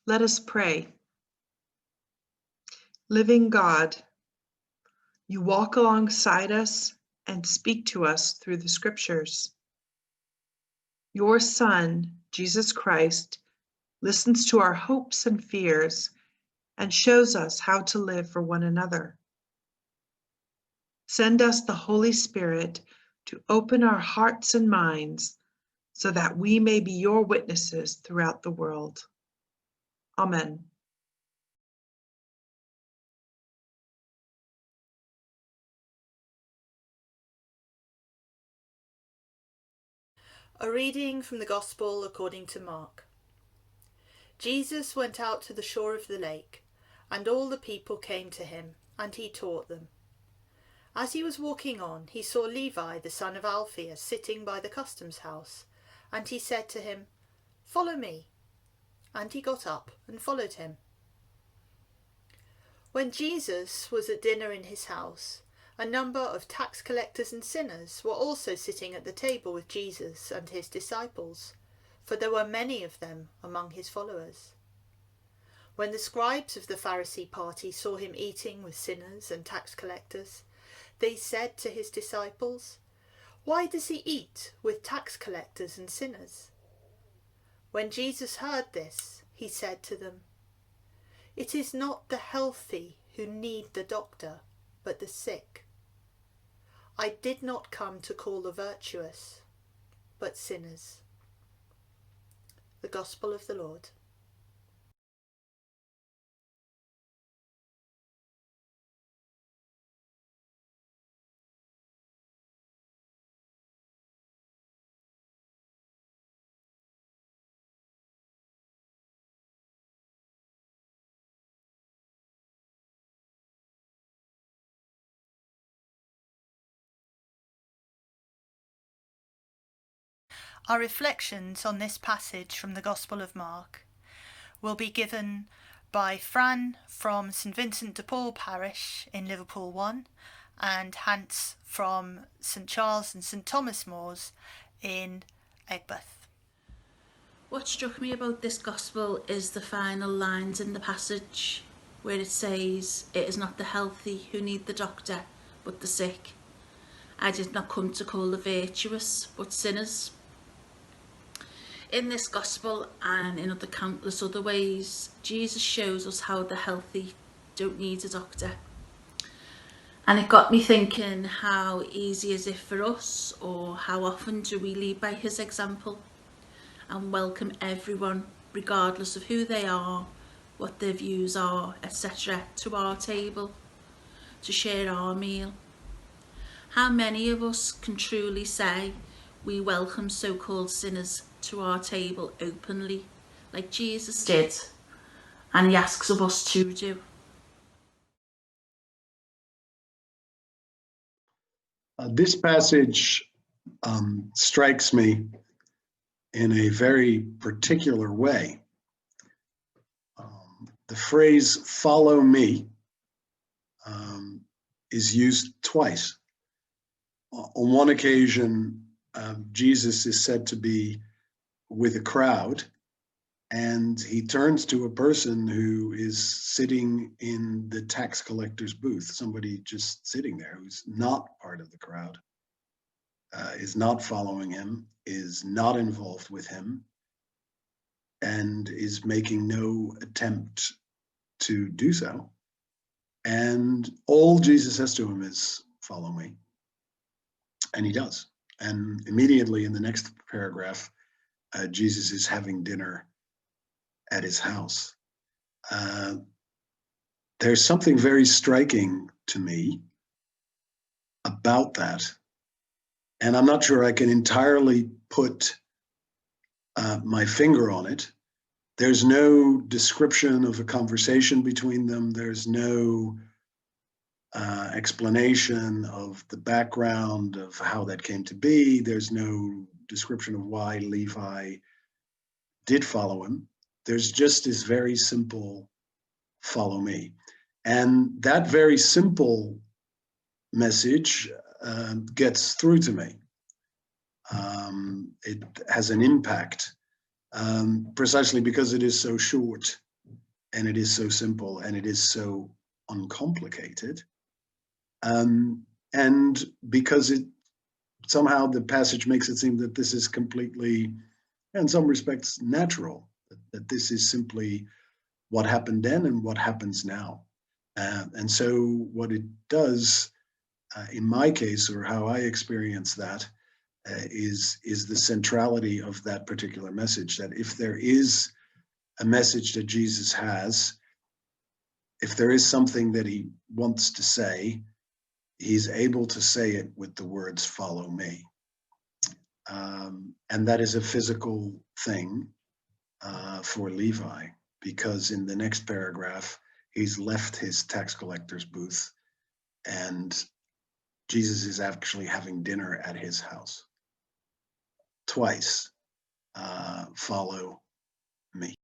Let us pray. Living God, you walk alongside us and speak to us through the scriptures. Your Son, Jesus Christ, listens to our hopes and fears and shows us how to live for one another. Send us the Holy Spirit to open our hearts and minds so that we may be your witnesses throughout the world. Amen. A reading from the Gospel according to Mark. Jesus went out to the shore of the lake, and all the people came to him, and he taught them. As he was walking on, he saw Levi, the son of Alphaeus, sitting by the customs house, and he said to him, "Follow me." And he got up and followed him. When Jesus was at dinner in his house, a number of tax collectors and sinners were also sitting at the table with Jesus and his disciples, for there were many of them among his followers. When the scribes of the Pharisee party saw him eating with sinners and tax collectors, they said to his disciples, "Why does he eat with tax collectors and sinners?" When Jesus heard this, he said to them, "It is not the healthy who need the doctor, but the sick. I did not come to call the virtuous, but sinners." The Gospel of the Lord. Our reflections on this passage from the Gospel of Mark will be given by Fran from St Vincent de Paul Parish in Liverpool 1 and Hans from St Charles and St Thomas Moors in Aigburth. What struck me about this Gospel is the final lines in the passage where it says, "It is not the healthy who need the doctor, but the sick. I did not come to call the virtuous, but sinners." In this Gospel and in other countless other ways, Jesus shows us how the healthy don't need a doctor. And it got me thinking, how easy is it for us, or how often do we lead by his example and welcome everyone, regardless of who they are, what their views are, etc., to our table, to share our meal? How many of us can truly say we welcome so-called sinners to our table openly, like Jesus did, and he asks of us to do? This passage strikes me in a very particular way. The phrase "follow me" is used twice. On one occasion, Jesus is said to be with a crowd, and he turns to a person who is sitting in the tax collector's booth, somebody just sitting there who's not part of the crowd, is not following him, is not involved with him, and is making no attempt to do so. And all Jesus says to him is, "Follow me." And he does. And immediately in the next paragraph, Jesus is having dinner at his house. There's something very striking to me about that. And I'm not sure I can entirely put my finger on it. There's no description of a conversation between them. There's no explanation of the background of how that came to be. There's no description of why Levi did follow him. There's just this very simple "follow me." And that very simple message gets through to me. It has an impact precisely because it is so short and it is so simple, and it is so uncomplicated. And because it somehow the passage makes it seem that this is completely, in some respects, natural, that this is simply what happened then and what happens now. And so what it does, in my case, or how I experience that, is the centrality of that particular message, that if there is a message that Jesus has, if there is something that he wants to say, he's able to say it with the words, "Follow me." And that is a physical thing for Levi, because in the next paragraph, he's left his tax collector's booth and Jesus is actually having dinner at his house. Twice, follow me.